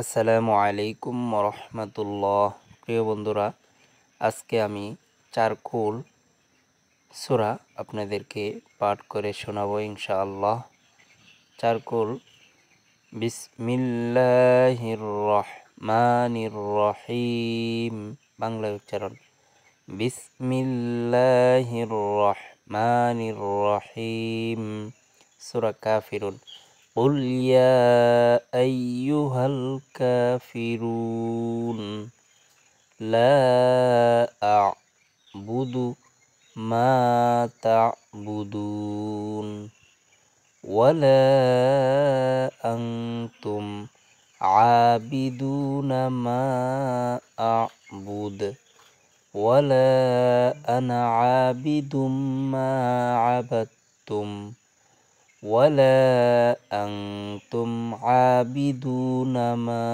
আসসালামু আলাইকুম রহমতুল্লাহ। প্রিয় বন্ধুরা, আজকে আমি চারকুল সূরা আপনাদেরকে পাঠ করে শোনাবো ইনশাআল্লাহ। চারকুল। বিসমিল্লাহির রহমানির রহিম। বাংলা উচ্চারণ। বিসমিল্লাহির রহমানির রহিম। সূরা কাফিরুন। قل يا أيها الكافرون لا أعبد ما تعبدون ولا أنتم عابدون ما أعبد ولا أنا عابد ما عبدتم ولا أنتم عابدون ما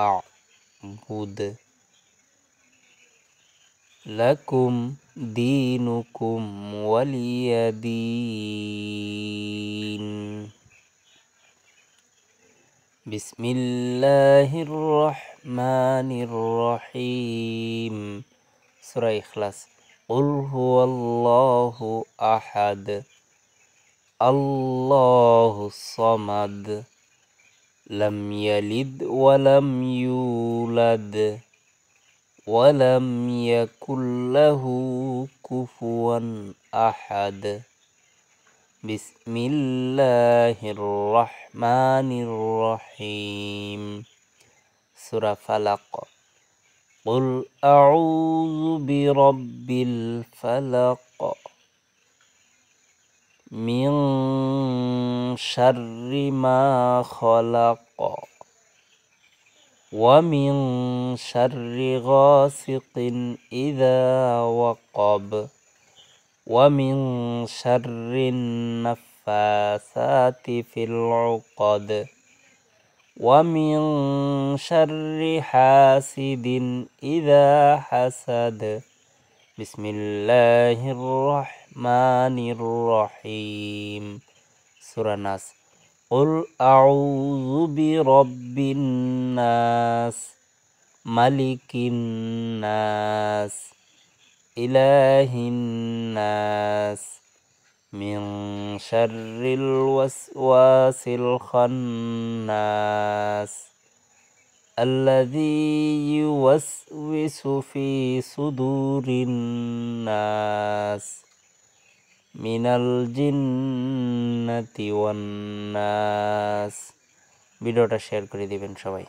أعبد لكم دينكم ولي دين। بسم الله الرحمن الرحيم। سورة إخلاص. قل هو الله أحد الله الصمد لم يلد ولم يولد ولم يكن له كفوا أحد بسم الله الرحمن الرحيم. سورة فلق. قل أعوذ برب الفلق من شر ما خلق ومن شر غاسق إذا وقب ومن شر النفاثات في العقد ومن شر حاسد إذا حسد بسم الله الرحمن الرحيم. سورة الناس. قل أعوذ برب الناس ملك الناس إله الناس من شر الوسواس الخناس الذي يوسوس في صدور الناس من الجنة والناس। ভিডিওটা শেয়ার করে দিবেন সবাই।